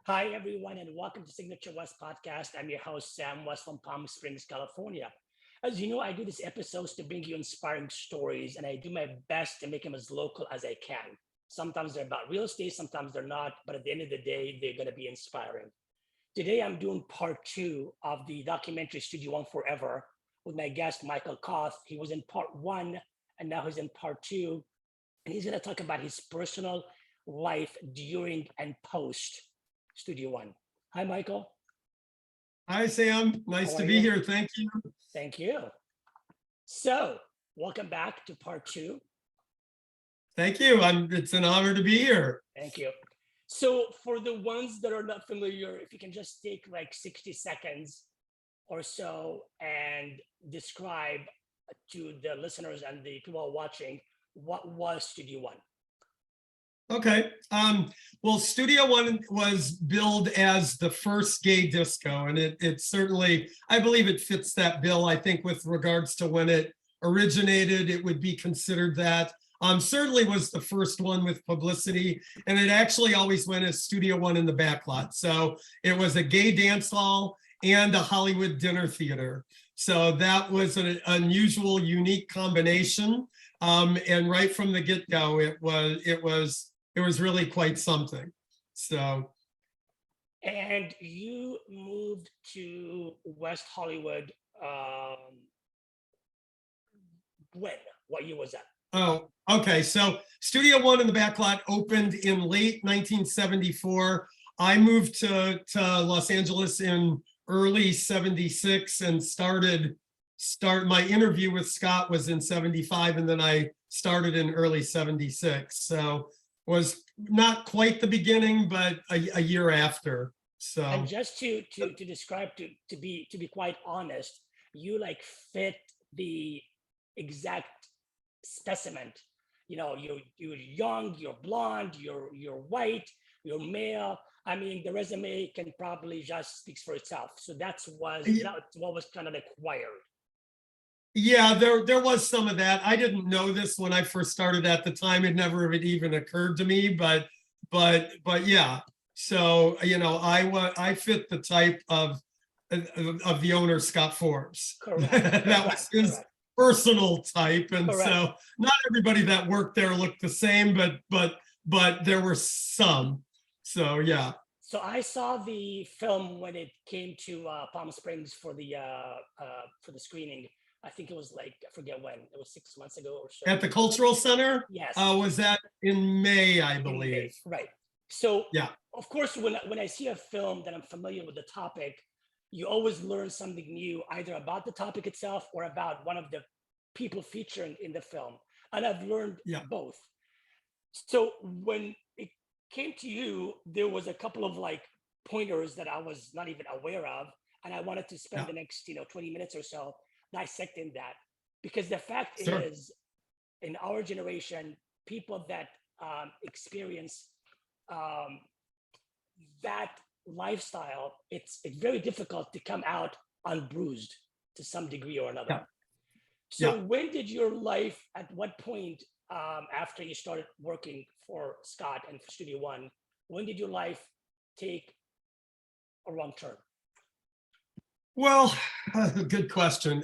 Hi, everyone, and welcome to Signature West Podcast. I'm your host, Sam West from Palm Springs, California. As you know, I do these episodes to bring you inspiring stories, and I do my best to make them as local as I can. Sometimes they're about real estate, sometimes they're not, but at the end of the day, they're going to be inspiring. Today, I'm doing part two of the documentary Studio One Forever with my guest, Michael Koth. He was in part one, and now he's in part two, and he's going to talk about his personal life during and post Studio One. Hi, Michael. Hi, Sam. How Nice are to be you? here. Thank you. Thank you. So, welcome back to part two. Thank you. It's an honor to be here. Thank you. So, for the ones that are not familiar, if you can just take like 60 seconds or so and describe to the listeners and the people watching what was Studio One. Okay. Well, Studio One was billed as the first gay disco, and it certainly, I believe it fits that bill. I think with regards to when it originated, it would be considered that. Certainly was the first one with publicity, and it actually always went as Studio One in the backlot. So it was a gay dance hall and a Hollywood dinner theater. So that was an unusual, unique combination. And right from the get-go, it was really quite something. So. And you moved to West Hollywood when? What year was that? Oh, okay. So Studio One in the backlot opened in late 1974. I moved to Los Angeles in early 76 and my interview with Scott was in 75, and then I started in early 76. So was not quite the beginning, but a year after. So. And just to describe, to be quite honest, you like fit the exact specimen. You know, you're young, you're blonde, you're white, you're male. I mean, the resume can probably just speaks for itself. So that's what was kind of acquired. Yeah, there was some of that. I didn't know this when I first started at the time. It never had even occurred to me, but yeah. So, you know, I fit the type of the owner, Scott Forbes. Correct. That was his personal type. And Correct. So not everybody that worked there looked the same, but there were some. So yeah. So I saw the film when it came to Palm Springs for the screening. I think it was like, I forget when, it was 6 months ago or so. At the Cultural Center? Yes. Was that in May, I believe? May, right. So yeah, of course, when I see a film that I'm familiar with the topic, you always learn something new, either about the topic itself or about one of the people featured in the film. And I've learned both. So when it came to you, there was a couple of like pointers that I was not even aware of. And I wanted to spend the next 20 minutes or so dissecting that, because the fact is, in our generation, people that experience that lifestyle, it's very difficult to come out unbruised to some degree or another. So when did your life, at what point after you started working for Scott and for Studio One, when did your life take a wrong turn? Well, good question.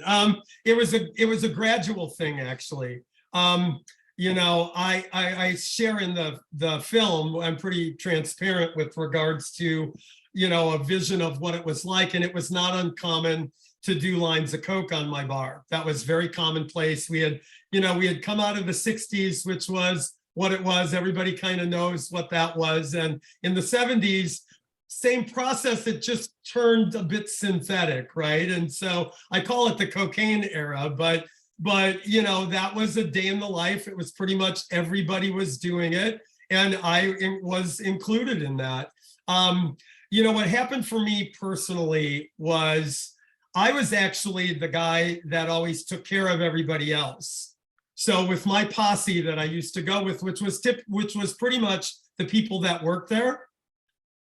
It was a gradual thing, actually. You know, I share in the film. I'm pretty transparent with regards to, you know, a vision of what it was like, and it was not uncommon to do lines of coke on my bar. That was very commonplace. We had come out of the 60s, which was what it was. Everybody kind of knows what that was. And in the 70s, same process, it just turned a bit synthetic, right? And so I call it the cocaine era, but you know, that was a day in the life. It was pretty much everybody was doing it, and I was included in that. You know, what happened for me personally was I was actually the guy that always took care of everybody else. So with my posse that I used to go with, which was pretty much the people that worked there,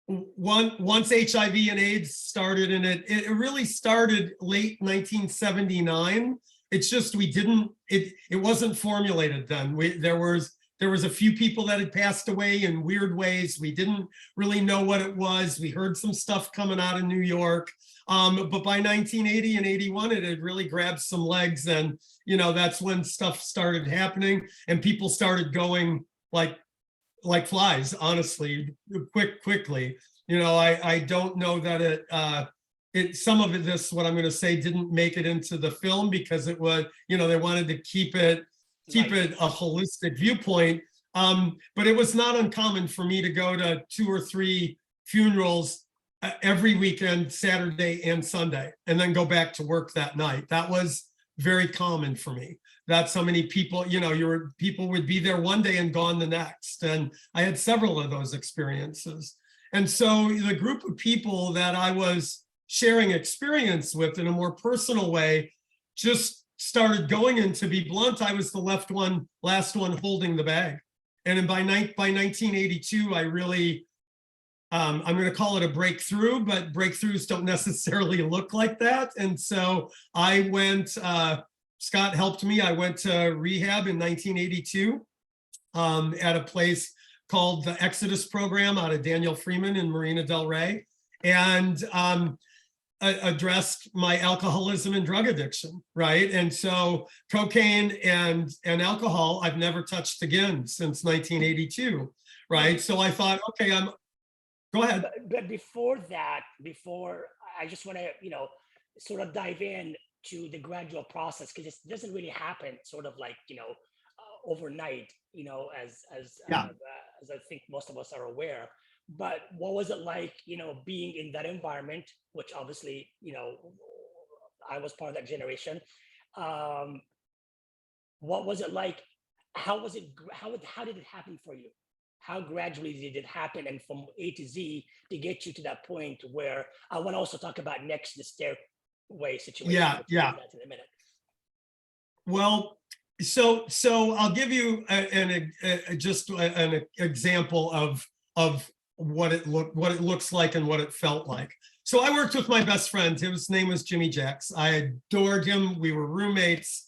once HIV and AIDS started, and it really started late 1979. It's just it wasn't formulated then. There was There was a few people that had passed away in weird ways. We didn't really know what it was. We heard some stuff coming out of New York. But by 1980 and 81, it had really grabbed some legs. And, that's when stuff started happening and people started going like flies, honestly, quickly. I don't know that some of this, what I'm going to say, didn't make it into the film because it was, they wanted to keep it a holistic viewpoint. But it was not uncommon for me to go to 2 or 3 funerals every weekend, Saturday and Sunday, and then go back to work that night. That was very common for me. That's how many people, people would be there one day and gone the next. And I had several of those experiences. And so the group of people that I was sharing experience with in a more personal way just started going, and to be blunt, I was the last one holding the bag. And by 1982, I really, I'm going to call it a breakthrough, but breakthroughs don't necessarily look like that. And so I went, Scott helped me. I went to rehab in 1982 at a place called the Exodus Program out of Daniel Freeman in Marina del Rey, and addressed my alcoholism and drug addiction, right? And so cocaine and alcohol, I've never touched again since 1982, right? So I thought, okay, go ahead. But before I just want to, sort of dive in to the gradual process, because it doesn't really happen sort of like, overnight, as I think most of us are aware. But what was it like, being in that environment, which obviously, I was part of that generation. What was it like? How did it happen for you? How gradually did it happen? And from A to Z to get you to that point where I want to also talk about next, the stairway situation. Yeah. That's in a minute. Well, so I'll give you just an example of what it looks like and what it felt like. So I worked with my best friend. His name was Jimmy Jacks. I adored him. We were roommates.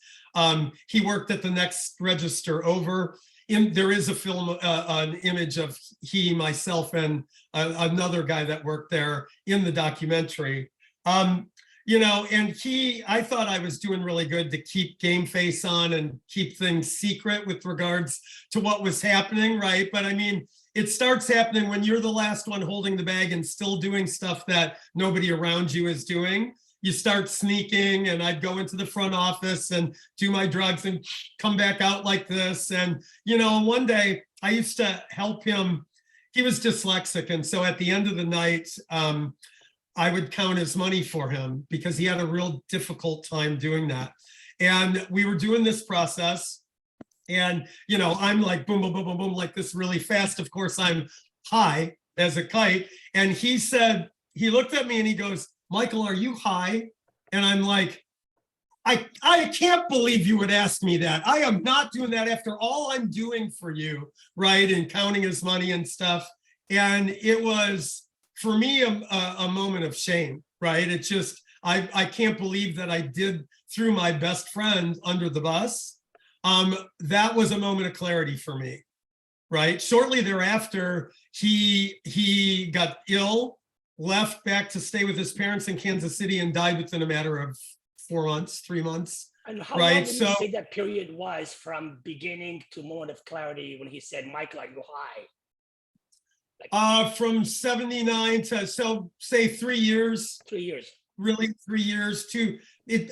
He worked at the next register over. There is a film, an image of he, myself, and another guy that worked there in the documentary. And I thought I was doing really good to keep game face on and keep things secret with regards to what was happening, right? But I mean, it starts happening when you're the last one holding the bag and still doing stuff that nobody around you is doing. You start sneaking, and I'd go into the front office and do my drugs and come back out like this. And, one day I used to help him. He was dyslexic. And so at the end of the night, I would count his money for him because he had a real difficult time doing that. And we were doing this process. And, I'm like, boom, boom, boom, boom, boom, like this really fast. Of course, I'm high as a kite. And he looked at me and he goes, "Michael, are you high?" And I'm like, I can't believe you would ask me that. I am not doing that after all I'm doing for you, right? And counting his money and stuff. And it was, for me, a moment of shame, right? It just, I can't believe that I did threw my best friend under the bus. That was a moment of clarity for me, right? Shortly thereafter, he got ill, left back to stay with his parents in Kansas City, and died within a matter of 3 months. And how right? long would you say that period was from beginning to moment of clarity when he said, "Michael, are you high?" From 79 to, so say 3 years. 3 years. Really 3 years to it.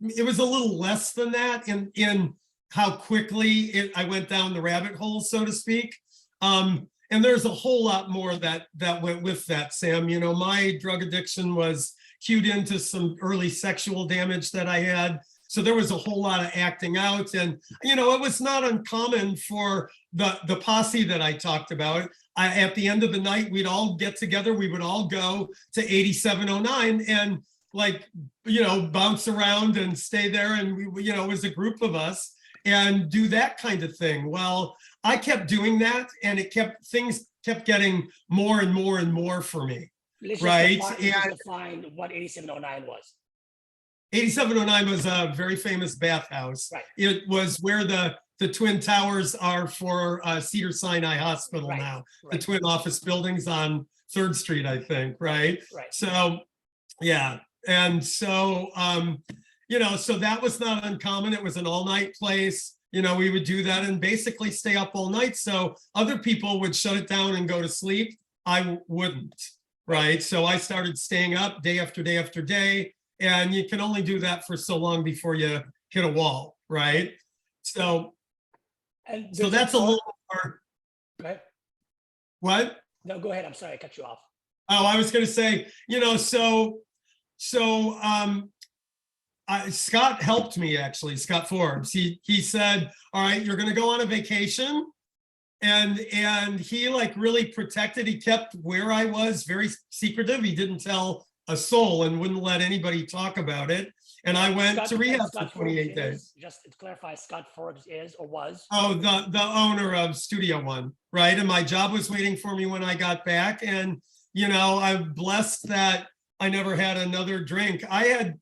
It was a little less than that in how quickly I went down the rabbit hole, so to speak. And there's a whole lot more that went with that, Sam. My drug addiction was cued into some early sexual damage that I had. So there was a whole lot of acting out. And, it was not uncommon for the posse that I talked about. At the end of the night, we'd all get together. We would all go to 8709 and bounce around and stay there. And we, it was a group of us and do that kind of thing. Well, I kept doing that, and things kept getting more and more and more for me. Right. And define what 8709 was. 8709 was a very famous bathhouse. Right. It was where the the Twin Towers are for Cedars-Sinai Hospital Right, now. The right. twin office buildings on 3rd Street, I think, right? Right. So, yeah. And so, so that was not uncommon. It was an all-night place. We would do that and basically stay up all night. So other people would shut it down and go to sleep. I wouldn't, right? So I started staying up day after day after day. And you can only do that for so long before you hit a wall, right? So that's a little more. Go ahead. What? No, go ahead. I'm sorry, I cut you off. Oh, I was going to say, Scott helped me actually, Scott Forbes. He said, all right, you're going to go on a vacation. And he like really protected, he kept where I was very secretive. He didn't tell a soul and wouldn't let anybody talk about it. And I went to rehab for 28 days. Just to clarify, Scott Forbes is or was? Oh, the owner of Studio One, right? And my job was waiting for me when I got back. And, I'm blessed that I never had another drink. I had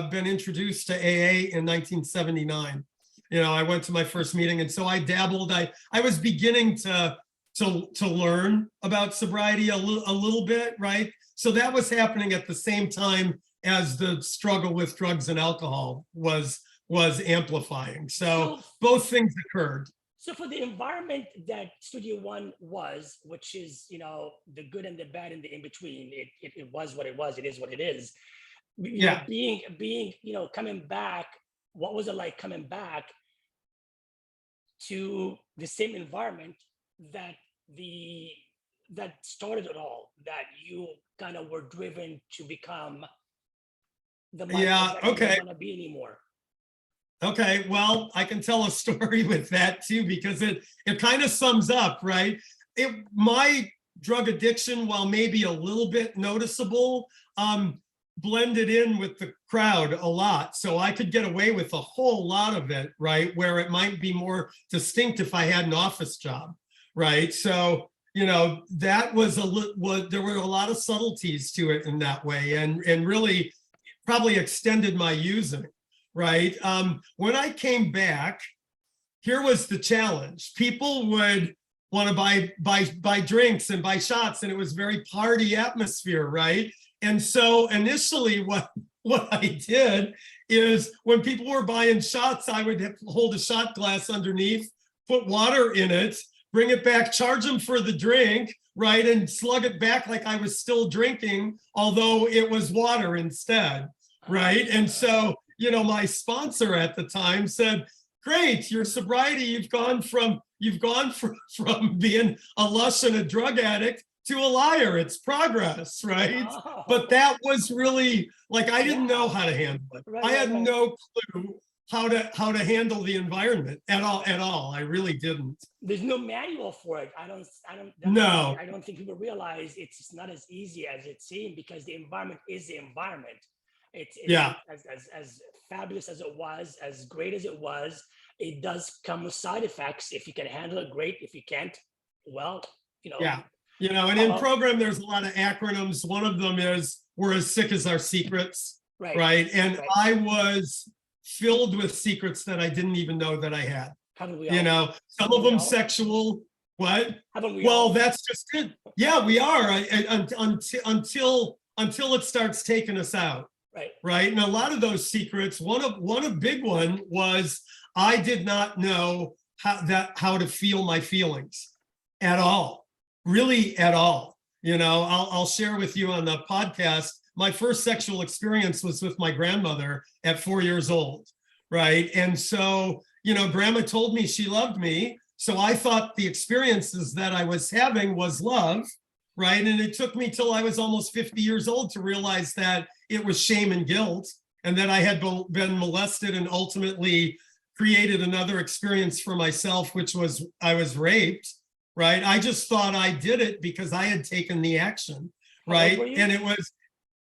been introduced to AA in 1979. I went to my first meeting. And so I dabbled. I was beginning to learn about sobriety a little bit, right? So that was happening at the same time as the struggle with drugs and alcohol was amplifying. So both things occurred. So for the environment that Studio One was, which is, the good and the bad and the in-between, it was what it was, it is what it is. Being, coming back, what was it like coming back to the same environment that started it all, that you kind of were driven to become the man that you don't want to be anymore? Okay, well, I can tell a story with that too, because it kind of sums up, right? My drug addiction, while maybe a little bit noticeable, blended in with the crowd a lot. So I could get away with a whole lot of it, right? Where it might be more distinct if I had an office job, right? So, that was there were a lot of subtleties to it in that way, and really probably extended my using. Right. When I came back, here was the challenge. People would want to buy drinks and buy shots, and it was very party atmosphere, right? And so initially what I did is when people were buying shots, I would hold a shot glass underneath, put water in it, bring it back, charge them for the drink, right? And slug it back like I was still drinking, although it was water instead, right? And so my sponsor at the time said, great, your sobriety, you've gone from being a lush and a drug addict to a liar. It's progress, right? Oh. But that was really like, I didn't know how to handle it. I had no clue how to handle the environment at all. I really didn't. There's no manual for it. I don't think people realize it's not as easy as it seemed, because the environment is the environment. It's as fabulous as it was, as great as it was, it does come with side effects. If you can handle it, great. If you can't, well, Yeah. And in program, there's a lot of acronyms. One of them is, we're as sick as our secrets, right? And I was filled with secrets that I didn't even know that I had. Haven't we all? Some of them sexual. What? Haven't we well, all? That's just it. Yeah, we are until it starts taking us out. Right. And a lot of those secrets, one big one was, I did not know how to feel my feelings at all, really at all. I'll share with you on the podcast, my first sexual experience was with my grandmother at 4 years old. Right. And so, grandma told me she loved me. So I thought the experiences that I was having was love. Right. And it took me till I was almost 50 years old to realize that it was shame and guilt, and that I had been molested and ultimately created another experience for myself, which was I was raped. Right. I just thought I did it because I had taken the action. Right. And it was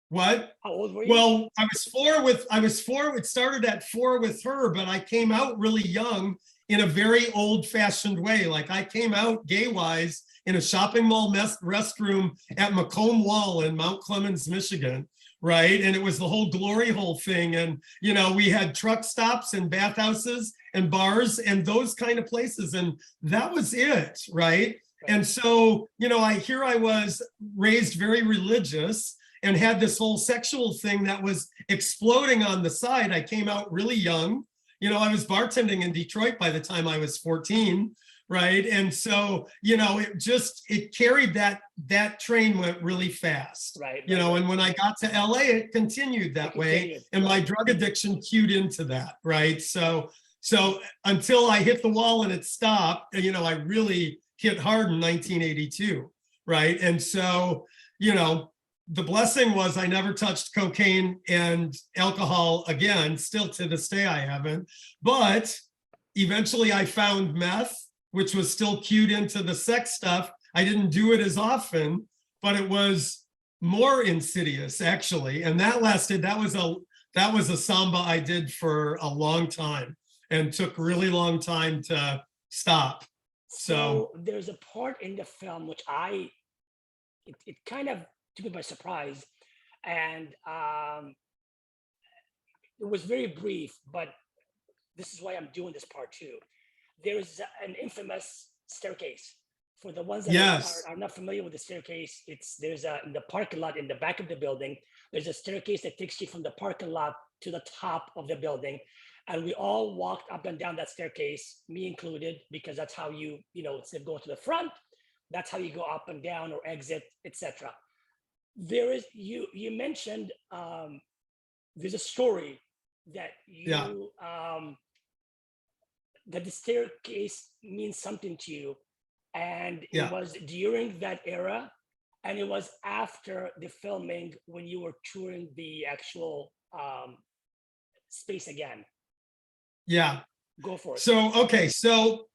what? How old were you? Well, I was four. It started at 4 with her, but I came out really young in a very old fashioned way. Like I came out gay wise in a shopping mall restroom at Macomb Wall in Mount Clemens, Michigan, right? And it was the whole glory hole thing. And, you know, we had truck stops and bathhouses and bars and those kind of places. And that was it, right? And so, you know, I was raised very religious and had this whole sexual thing that was exploding on the side. I came out really young. You know, I was bartending in Detroit by the time I was 14, right? And so, you know, it carried that train went really fast, right? You know, and when I got to LA, it continued that way. And my drug addiction cued into that, right? So until I hit the wall and it stopped, you know, I really hit hard in 1982, right? And so, you know, the blessing was I never touched cocaine and alcohol again. Still to this day, I haven't. But eventually I found meth, which was still cued into the sex stuff. I didn't do it as often, but it was more insidious actually. And that was a samba I did for a long time and took really long time to stop. So there's a part in the film which it kind of took me by surprise, and it was very brief, but this is why I'm doing this part too. There's an infamous staircase. For the ones that are not familiar with the staircase, there's in the parking lot in the back of the building, there's a staircase that takes you from the parking lot to the top of the building. And we all walked up and down that staircase, me included, because that's how instead of going to the front, that's how you go up and down or exit, etc. There is you mentioned there's a story that that the staircase means something to you, and it was during that era, and it was after the filming when you were touring the actual space again. Yeah. Go for it. So, okay. So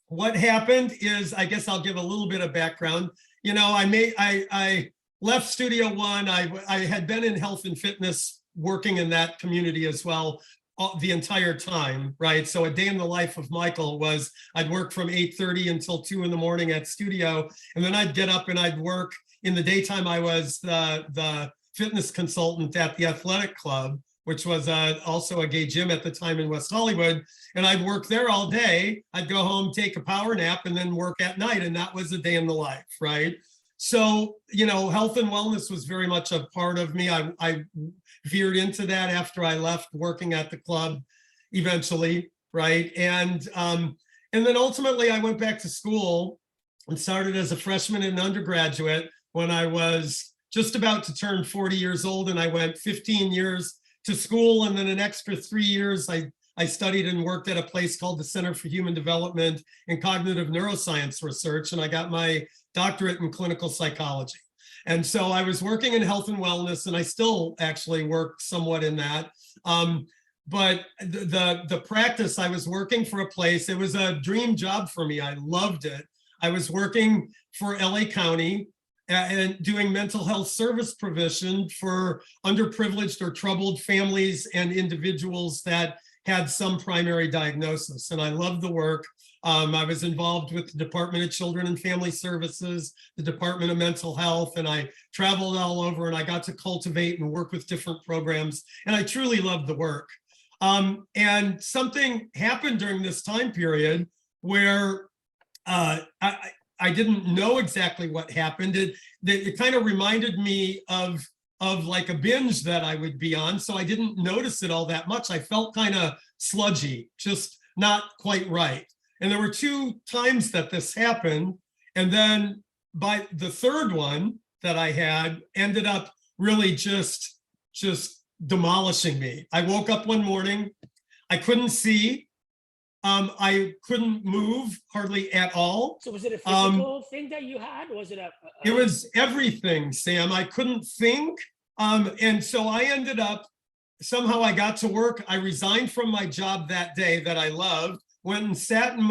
what happened is, I guess I'll give a little bit of background. You know, I left Studio One. I had been in health and fitness working in that community as well the entire time, right? So a day in the life of Michael was I'd work from 8:30 until 2 a.m. at studio. And then I'd get up and I'd work in the daytime. I was the fitness consultant at the athletic club, which was also a gay gym at the time in West Hollywood. And I'd work there all day. I'd go home, take a power nap, and then work at night. And that was a day in the life, right? So, you know, health and wellness was very much a part of me. I veered into that after I left working at the club eventually, right? And then ultimately I went back to school and started as a freshman and undergraduate when I was just about to turn 40 years old. And I went 15 years to school, and then an extra 3 years I studied and worked at a place called the Center for Human Development and Cognitive Neuroscience Research, and I got my doctorate in clinical psychology. And so I was working in health and wellness, and I still actually work somewhat in that. But the practice, I was working for a place, it was a dream job for me. I loved it. I was working for LA County and doing mental health service provision for underprivileged or troubled families and individuals that had some primary diagnosis. And I loved the work. I was involved with the Department of Children and Family Services, the Department of Mental Health, and I traveled all over, and I got to cultivate and work with different programs, and I truly loved the work. And something happened during this time period where I didn't know exactly what happened. It kind of reminded me of like a binge that I would be on. So I didn't notice it all that much. I felt kind of sludgy, just not quite right. And there were 2 times that this happened. And then by the third one that I had ended up really just demolishing me. I woke up one morning, I couldn't see. I couldn't move hardly at all. So was it a physical thing that you had? Was it It was everything, Sam. I couldn't think. And so I ended up, somehow I got to work. I resigned from my job that day that I loved, went and sat in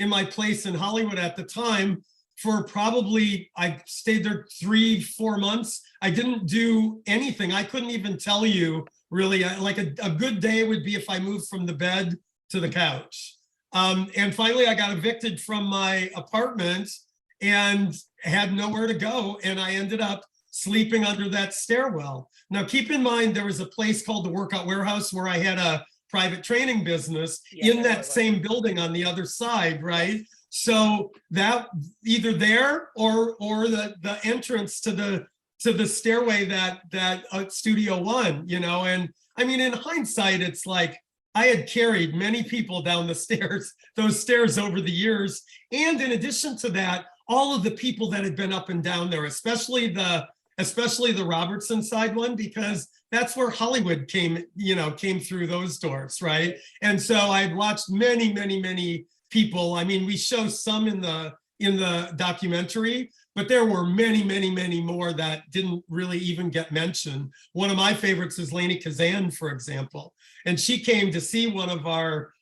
my place in Hollywood at the time for probably, I stayed there 3-4 months. I didn't do anything. I couldn't even tell you really, like a good day would be if I moved from the bed to the couch. And finally I got evicted from my apartment and had nowhere to go. And I ended up sleeping under that stairwell. Now, keep in mind, there was a place called the Workout Warehouse where I had a private training business in that same building on the other side, right? So that either there or the entrance to the stairway that Studio One, you know. And I mean, in hindsight, it's like I had carried many people down the stairs, those stairs over the years. And in addition to that, all of the people that had been up and down there, especially the Robertson side one, because that's where Hollywood came through those doors, right? And so I'd watched many people. I mean, we show some in the documentary, but there were many more that didn't really even get mentioned. One of my favorites is Lainey Kazan, for example, and she came to see one of our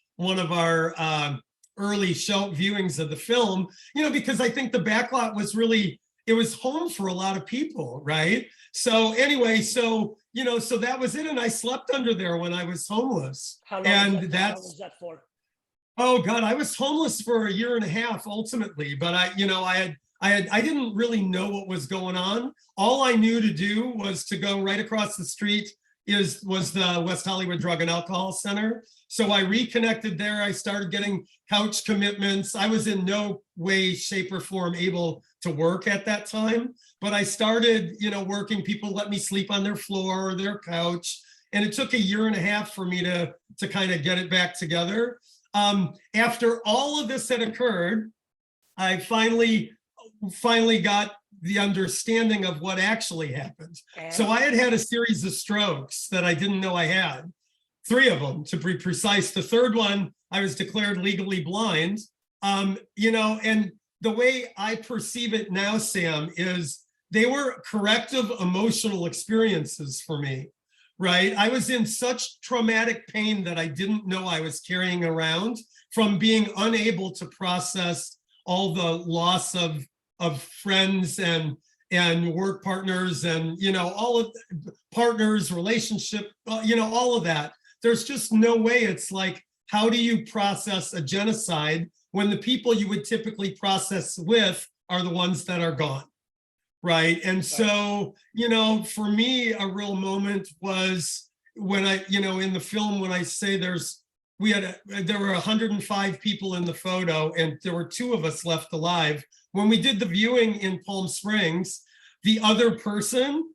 early show viewings of the film, you know, because I think the backlot was really, it was home for a lot of people, right? So anyway, so that was it, and I slept under there when I was homeless. How long was that for? Oh God, I was homeless for a year and a half ultimately, but I didn't really know what was going on. All I knew to do was to go right across the street was the West Hollywood Drug and Alcohol Center. So I reconnected there. I started getting couch commitments. I was in no way, shape, or form able to work at that time, but I started, working. People let me sleep on their floor or their couch. And it took a year and a half for me to kind of get it back together. After all of this had occurred, I finally got the understanding of what actually happened. So I had a series of strokes that I didn't know I had. 3 of them, to be precise. The third one, I was declared legally blind. And the way I perceive it now, Sam, is they were corrective emotional experiences for me, right? I was in such traumatic pain that I didn't know I was carrying around from being unable to process all the loss of friends and work partners and, all of partners, relationship, all of that. There's just no way. It's like, how do you process a genocide when the people you would typically process with are the ones that are gone, right? And so, for me, a real moment was when I, in the film, when I say there were 105 people in the photo and there were 2 of us left alive. When we did the viewing in Palm Springs, the other person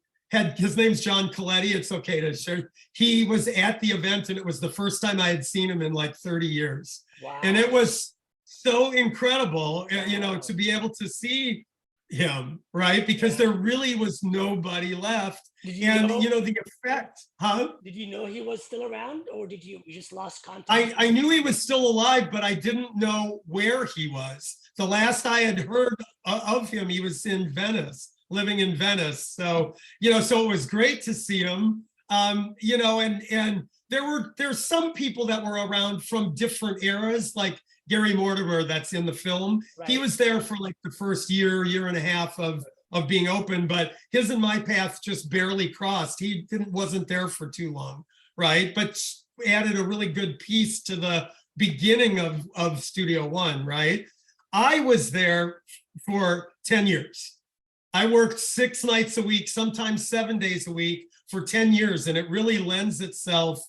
his name's John Coletti. It's okay to share. He was at the event and it was the first time I had seen him in like 30 years. Wow. And it was so incredible, to be able to see him, right? Because there really was nobody left. And the effect, Did you know he was still around, or did you just lost contact? I knew he was still alive, but I didn't know where he was. The last I had heard of him, he was in Venice, living in Venice. So, so it was great to see him. And there's some people that were around from different eras, like Gary Mortimer, that's in the film. Right. He was there for like the first year and a half of being open, but his and my path just barely crossed. He wasn't there for too long, right? But added a really good piece to the beginning of Studio One, right? I was there for 10 years. I worked 6 nights a week, sometimes 7 days a week for 10 years. And it really lends itself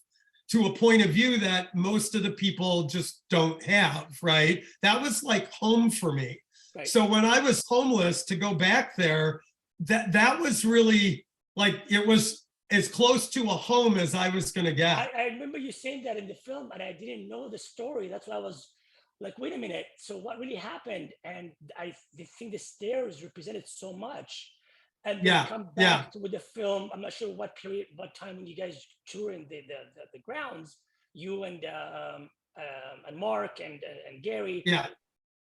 to a point of view that most of the people just don't have, right? That was like home for me. Right. So when I was homeless, to go back there, that was really like, it was as close to a home as I was going to get. I remember you saying that in the film, and I didn't know the story. That's why I was like, wait a minute. So what really happened? And I think the stairs represented so much. And then come back with the film. I'm not sure what period, what time when you guys touring the grounds, you and Mark and Gary. Yeah.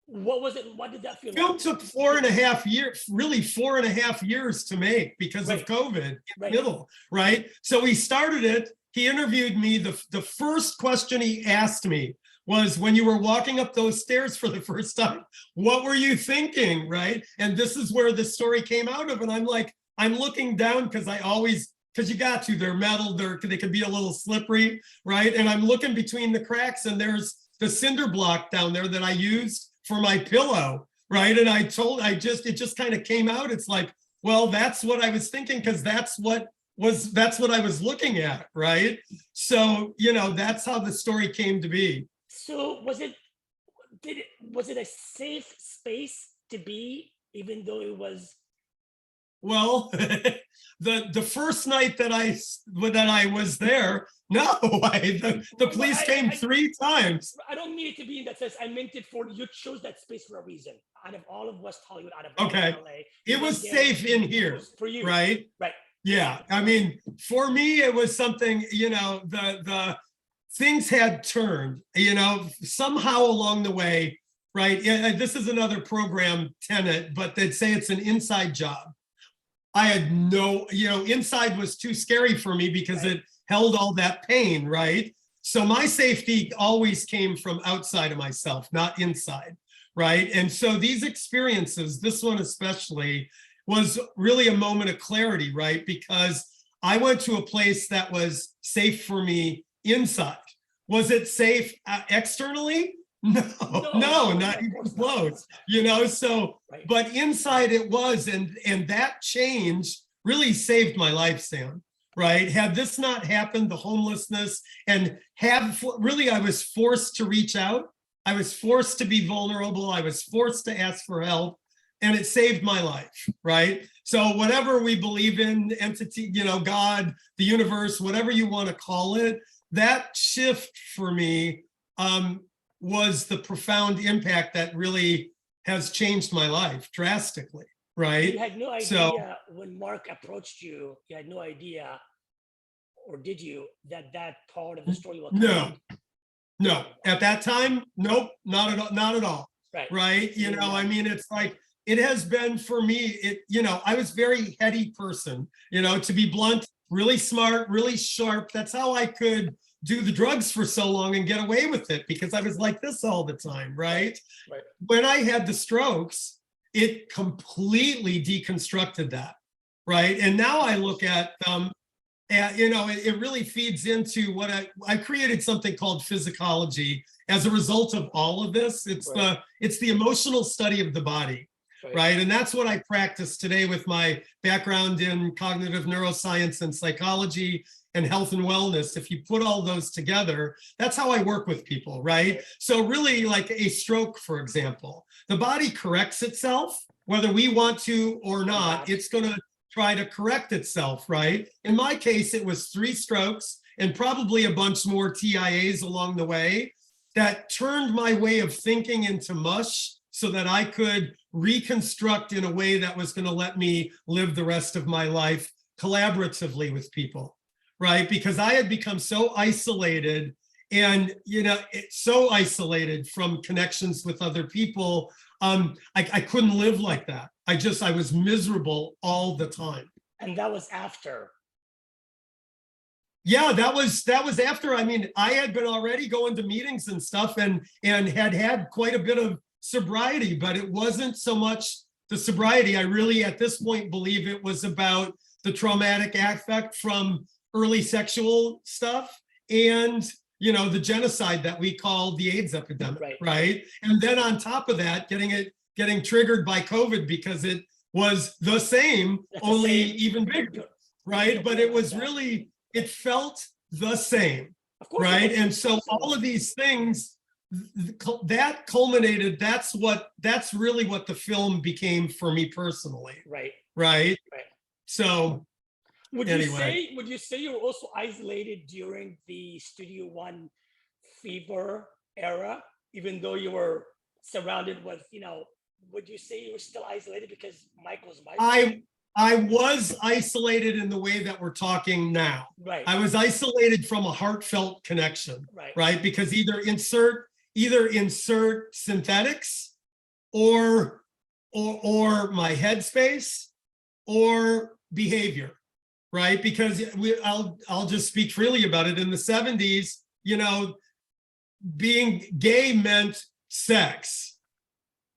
What was it? What did that feel Film like? took 4.5 years, really 4.5 years to make because of COVID in the middle, right? So he started it. He interviewed me. The first question he asked me was, when you were walking up those stairs for the first time, what were you thinking, right? And this is where the story came out of. And I'm like, I'm looking down because you got to, they're metal, they can be a little slippery, right? And I'm looking between the cracks and there's the cinder block down there that I used for my pillow, right? And it just kind of came out. It's like, Well, that's what I was thinking, because that's what I was looking at, right? So, that's how the story came to be. So was it a safe space to be, even though it was? Well, the first night that I was there, no, the police came 3 times. I don't mean it to be in that sense. I meant it for you chose that space for a reason. Out of all of West Hollywood, out of all Okay. of LA, It was safe in here, for you, right? Right. Yeah, I mean, for me, it was something, the things had turned, somehow along the way, right? This is another program tenet, but they'd say it's an inside job. I had no, inside was too scary for me because Right. it held all that pain, right? So my safety always came from outside of myself, not inside, right? And so these experiences, this one especially, was really a moment of clarity, right? Because I went to a place that was safe for me inside. Was it safe externally? No, not even close. So, Right. but inside it was, and that change really saved my life, Sam. Right? Had this not happened, the homelessness, and I was forced to reach out. I was forced to be vulnerable. I was forced to ask for help, and it saved my life. Right? So whatever we believe in, entity, God, the universe, whatever you want to call it, that shift for me was the profound impact that really has changed my life drastically, right? You had no idea when Mark approached you, you had no idea, or did you, that part of the story will come out? No. At that time, nope, not at all. Right. Right? I mean, it's like, it has been for me, I was a very heady person, to be blunt, really smart, really sharp. That's how I could do the drugs for so long and get away with it, because I was like this all the time, right? Right. When I had the strokes, it completely deconstructed that, right? And now I look at it really feeds into what I created something called physicology as a result of all of this. It's Right. the emotional study of the body. Right. And that's what I practice today with my background in cognitive neuroscience and psychology and health and wellness. If you put all those together, that's how I work with people, right? So really, like a stroke, for example, the body corrects itself, whether we want to or not, it's going to try to correct itself, right? In my case, it was 3 strokes and probably a bunch more TIAs along the way that turned my way of thinking into mush so that I could reconstruct in a way that was going to let me live the rest of my life collaboratively with people, right? Because I had become so isolated and, so isolated from connections with other people. I couldn't live like that. I was miserable all the time. And that was after. Yeah, that was after. I mean, I had been already going to meetings and stuff and had quite a bit of sobriety, but it wasn't so much the sobriety. I really, at this point, believe it was about the traumatic affect from early sexual stuff and, the genocide that we call the AIDS epidemic, right? And then on top of that, getting triggered by COVID because it was the same, only even bigger, right? But it was really, it felt the same, right? And so all of these things, that culminated, that's really what the film became for me personally. Right. So would you say you were also isolated during the Studio One fever era, even though you were surrounded with, would you say you were still isolated because Mike was bipolar? I was isolated in the way that we're talking now. Right. I was isolated from a heartfelt connection, right? Because either insert synthetics or my headspace or behavior, right? Because I'll just speak freely about it. In the 70s, being gay meant sex.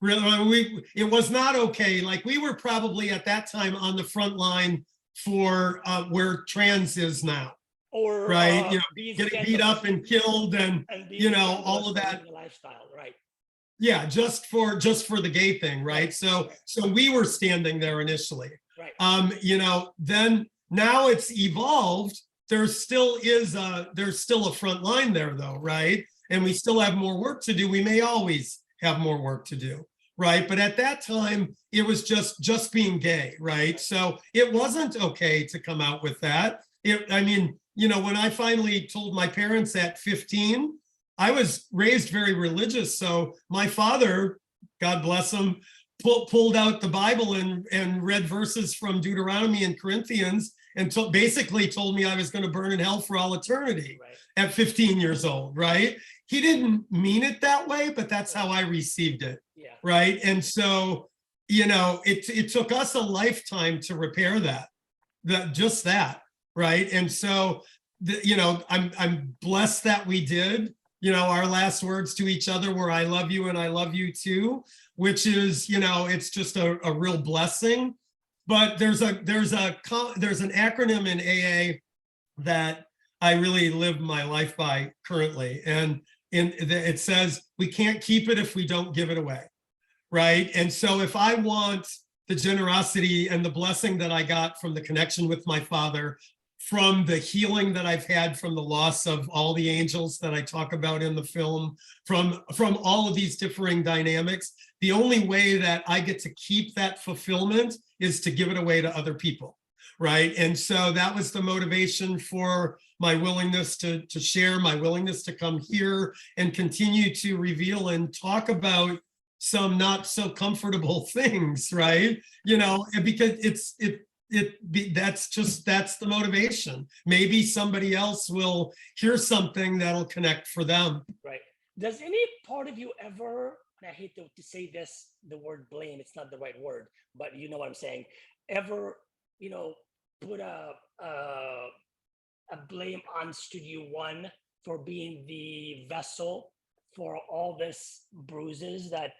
Really, it was not okay. Like, we were probably at that time on the front line for where trans is now. Or right, getting beat up and killed and all of that lifestyle, right? Yeah, just for the gay thing, right? So we were standing there initially. Right. then now it's evolved. There's still a front line there though, right? And we still have more work to do. We may always have more work to do, right? But at that time, it was just being gay, right? So it wasn't okay to come out with that. When I finally told my parents at 15, I was raised very religious. So my father, God bless him, pulled out the Bible and read verses from Deuteronomy and Corinthians and basically told me I was going to burn in hell for all eternity at 15 years old, right? He didn't mean it that way, but that's how I received it, right? And so, it took us a lifetime to repair that, right? And so, I'm blessed that we did. Our last words to each other were, "I love you and I love you too," which is, it's just a real blessing. But there's an acronym in AA that I really live my life by currently. And it says, we can't keep it if we don't give it away, right? And so if I want the generosity and the blessing that I got from the connection with my father, from the healing that I've had from the loss of all the angels that I talk about in the film, from all of these differing dynamics, the only way that I get to keep that fulfillment is to give it away to other people, right? And so that was the motivation for my willingness to share, my willingness to come here and continue to reveal and talk about some not so comfortable things, right? Because that's the motivation. Maybe somebody else will hear something that'll connect for them. Right. Does any part of you ever, and I hate to say this, the word blame, it's not the right word, but you know what I'm saying, ever, put a blame on Studio One for being the vessel for all this bruises that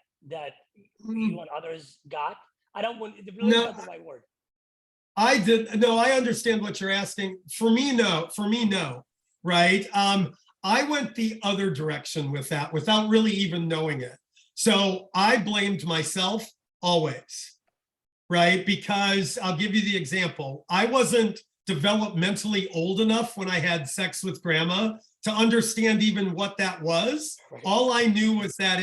you and others got? I don't want, the blame is not the right word. I understand what you're asking. For me, no, right? I went the other direction with that without really even knowing it. So I blamed myself always, right? Because I'll give you the example. I wasn't developmentally old enough when I had sex with grandma to understand even what that was. Right. All I knew was that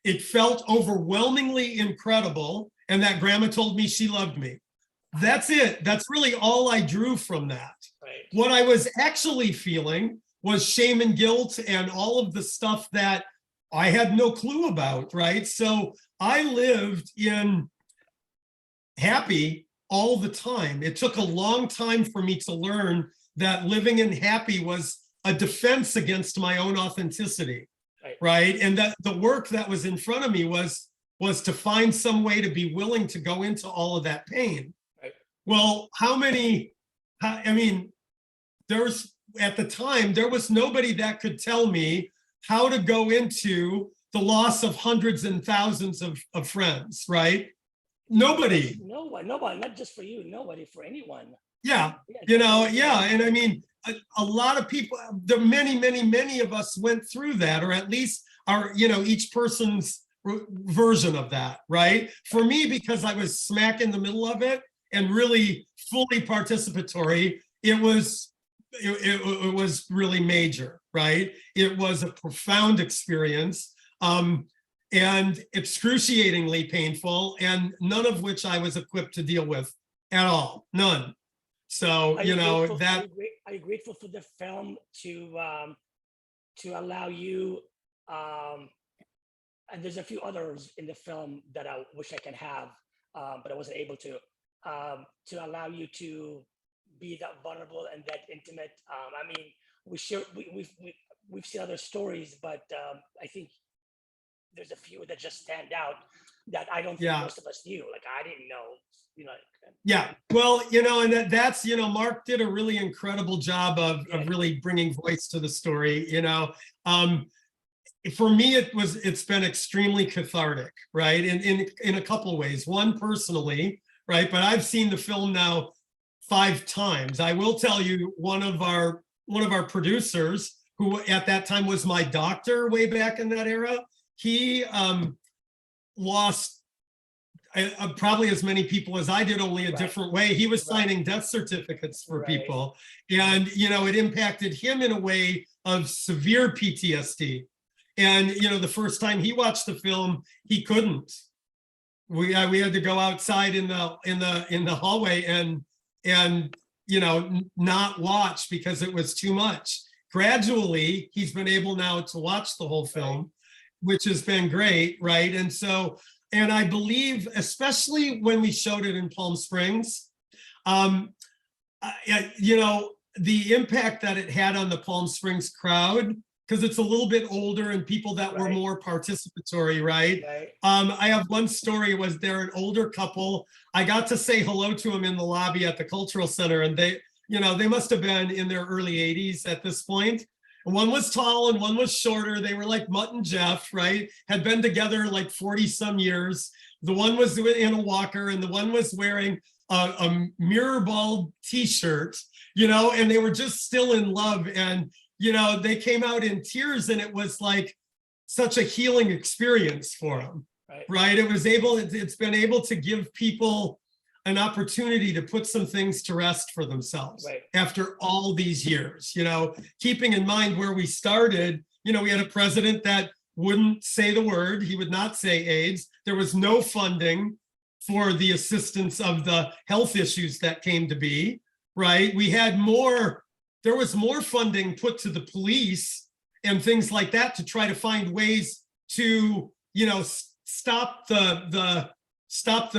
it felt overwhelmingly incredible and that grandma told me she loved me. That's it. That's really all I drew from that. Right. What I was actually feeling was shame and guilt and all of the stuff that I had no clue about, right? So I lived in happy all the time. It took a long time for me to learn that living in happy was a defense against my own authenticity, right? And that the work that was in front of me was to find some way to be willing to go into all of that pain. Well, at the time, there was nobody that could tell me how to go into the loss of hundreds and thousands of friends, right? Nobody. Nobody, not just for you, nobody, for anyone. Yeah, and a lot of people, many of us went through that, or at least each person's version of that, right? For me, because I was smack in the middle of it, and really fully participatory, it was really major, right? It was a profound experience and excruciatingly painful, and none of which I was equipped to deal with at all, none. So, are you grateful for the film to allow you, and there's a few others in the film that I wish I can have, but I wasn't able to allow you to be that vulnerable and that intimate. We've seen other stories, but I think there's a few that just stand out that I don't think most of us knew. Like I didn't know, Yeah, well, and that's, Mark did a really incredible job of really bringing voice to the story. For me, it's been extremely cathartic, right? In a couple of ways. One, personally, right? But I've seen the film now 5 times. I will tell you, one of our producers, who at that time was my doctor way back in that era, he lost probably as many people as I did, only a Right. different way. He was Right. signing death certificates for Right. people. And, it impacted him in a way of severe PTSD. And, the first time he watched the film, he couldn't. We had to go outside in the hallway and not watch because it was too much. Gradually, he's been able now to watch the whole film, which has been great, right? And so, and I believe, especially when we showed it in Palm Springs, the impact that it had on the Palm Springs crowd, because it's a little bit older and people that were more participatory, right? I have one story, was there an older couple. I got to say hello to them in the lobby at the Cultural Center, and they must have been in their early 80s at this point. And one was tall and one was shorter. They were like Mutt and Jeff, right? Had been together like 40 some years. The one was in a walker and the one was wearing a mirror ball t-shirt, and they were just still in love. And, they came out in tears, and it was like such a healing experience for them, right? It's been able to give people an opportunity to put some things to rest for themselves after all these years, keeping in mind where we started. We had a president that wouldn't say the word. He would not say AIDS. There was no funding for the assistance of the health issues that came to be, right? There was more funding put to the police and things like that to try to find ways to, stop the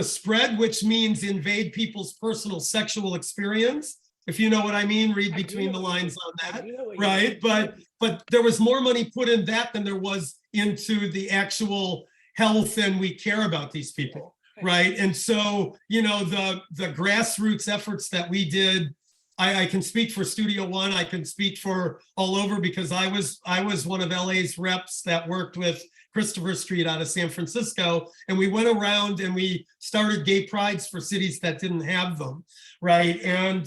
spread, which means invade people's personal sexual experience. If you know what I mean, read between the lines on that, right? But there was more money put in that than there was into the actual health, and we care about these people, right? And so, the grassroots efforts that we did, I can speak for Studio One, I can speak for all over, because I was one of LA's reps that worked with Christopher Street out of San Francisco, and we went around and we started gay prides for cities that didn't have them, right? And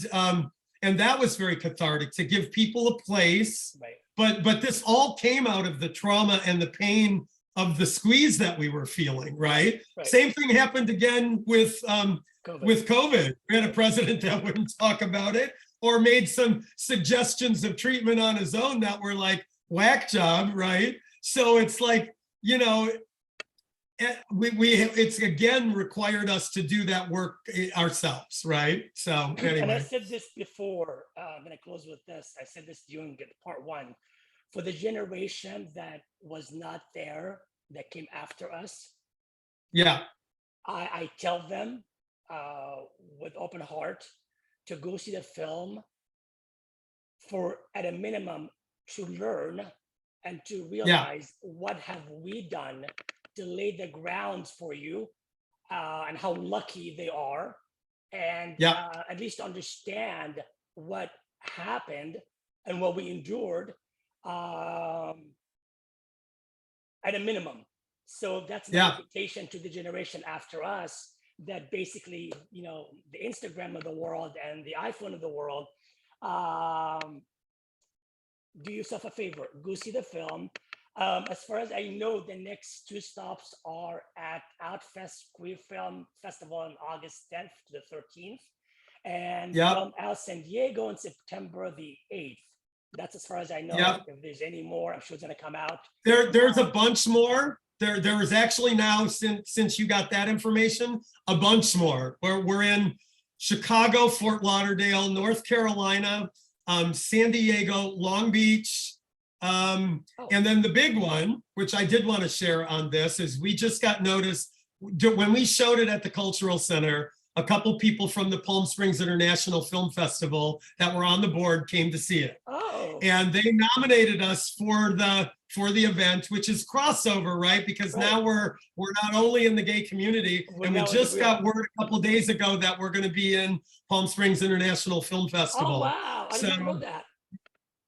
that was very cathartic to give people a place. But this all came out of the trauma and the pain of the squeeze that we were feeling, right? Same thing happened again with COVID. We had a president that wouldn't talk about it, or made some suggestions of treatment on his own that were like whack job, right? So it's like, it's again required us to do that work ourselves, right? So anyway. And I said this before, I'm gonna close with this. I said this during part one. For the generation that was not there, that came after us, I tell them with open heart to go see the film, for at a minimum to learn and to realize what have we done to lay the grounds for you, and how lucky they are, and at least understand what happened and what we endured, at a minimum. So that's an invitation to the generation after us, that basically, the Instagram of the world and the iPhone of the world, do yourself a favor, go see the film. As far as I know, the next two stops are at Outfest Queer Film Festival on August 10th to the 13th, and Film Out San Diego on September the 8th. That's as far as I know. If there's any more, I'm sure it's going to come out. There's a bunch more. There is actually now, since you got that information, a bunch more. We're in Chicago, Fort Lauderdale, North Carolina, San Diego, Long Beach, and then the big one, which I did want to share on this, is we just got notice when we showed it at the Cultural Center. A couple people from the Palm Springs International Film Festival that were on the board came to see it. And they nominated us for the event, which is crossover, right? Because now we're not only in the gay community, and we just got word a couple days ago that we're going to be in Palm Springs International Film Festival. Oh, wow. I didn't know that.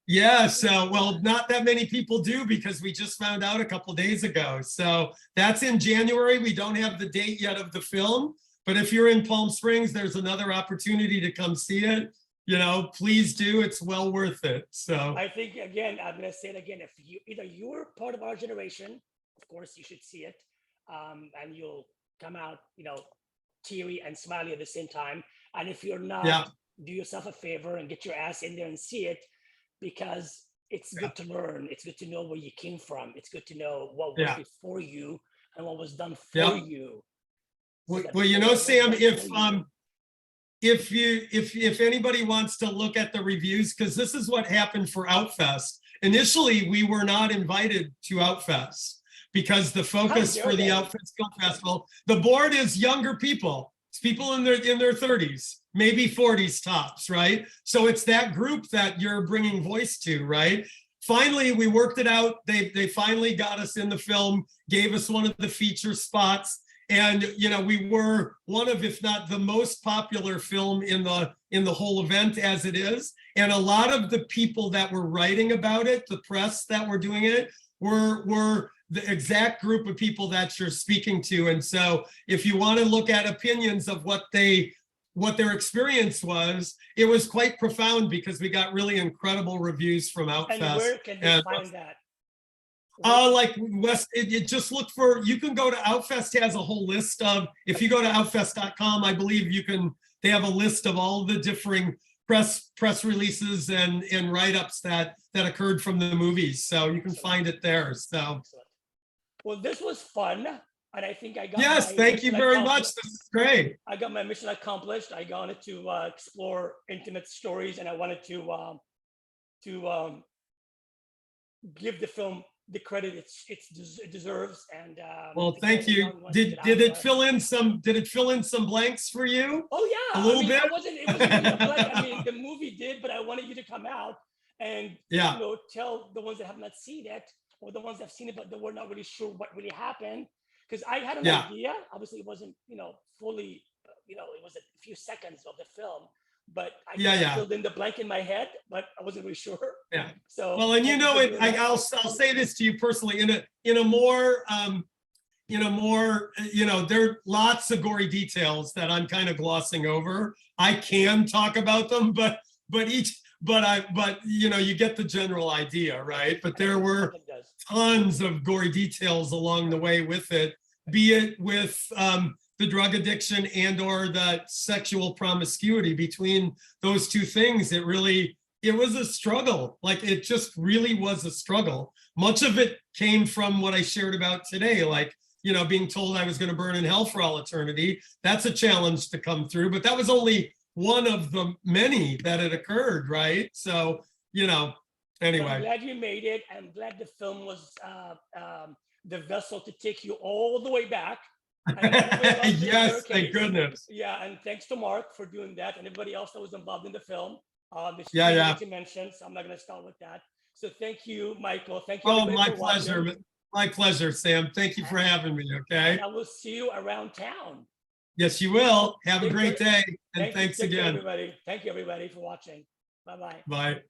Yeah, so, well, not that many people do, because we just found out a couple days ago. So that's in January. We don't have the date yet of the film, but if you're in Palm Springs, there's another opportunity to come see it. Please do. It's well worth it. So I think, again, I'm going to say it again. If you're part of our generation, of course, you should see it. And you'll come out, teary and smiley at the same time. And if you're not, Yeah. do yourself a favor and get your ass in there and see it, because it's Yeah. good to learn. It's good to know where you came from. It's good to know what was Yeah. before you and what was done for Yeah. you. So that Well, before what was Sam, done if for you- if anybody wants to look at the reviews, because this is what happened for Outfest. Initially, we were not invited to Outfest because the focus dare for the they? Outfest Film Festival, the board is younger people. It's people in their 30s, maybe 40s tops, right? So it's that group that you're bringing voice to, right? Finally, we worked it out. They finally got us in the film, gave us one of the feature spots. And we were one of, if not the most popular film in the whole event as it is. And a lot of the people that were writing about it, the press that were doing it, were the exact group of people that you're speaking to. And so if you want to look at opinions of what their experience was, it was quite profound because we got really incredible reviews from Outfest. And where can they find that? Like West, it just look for, you can go to Outfest has a whole list of, if you go to outfest.com, I believe they have a list of all the differing press releases and write-ups that occurred from the movies. So you can find it there. So. Excellent. Well, this was fun. And I think I got Yes, thank you very much. This is great. I got my mission accomplished. I wanted to explore intimate stories, and I wanted to give the film the credit it deserves. And well, thank you. Did it fill in some blanks for you? Oh yeah, a little bit. It wasn't really a blank. I mean, the movie did, but I wanted you to come out and tell the ones that have not seen it, or the ones that have seen it but they were not really sure what really happened. Because I had an idea. Obviously, it wasn't fully. It was a few seconds of the film, but I filled in the blank in my head, but I wasn't really sure. Yeah. So well, and I'll say this to you personally in a more there are lots of gory details that I'm kind of glossing over. I can talk about them, but you get the general idea, right? But there were tons of gory details along the way with it, be it with the drug addiction and or the sexual promiscuity. Between those two things, it was a struggle. Like, it just really was a struggle. Much of it came from what I shared about today, like, being told I was going to burn in hell for all eternity. That's a challenge to come through, but that was only one of the many that had occurred, right? So, anyway. I'm glad you made it. I'm glad the film was the vessel to take you all the way back. Yes, thank goodness. Yeah, and thanks to Mark for doing that, and everybody else that was involved in the film. To mention, so I'm not going to start with that. So thank you, Michael. Thank you. Oh, my pleasure. Watching. My pleasure, Sam. Thank you for having me. Okay. And I will see you around town. Yes, you will. Have a great day, and thanks again. Everybody. Thank you, everybody, for watching. Bye-bye. Bye.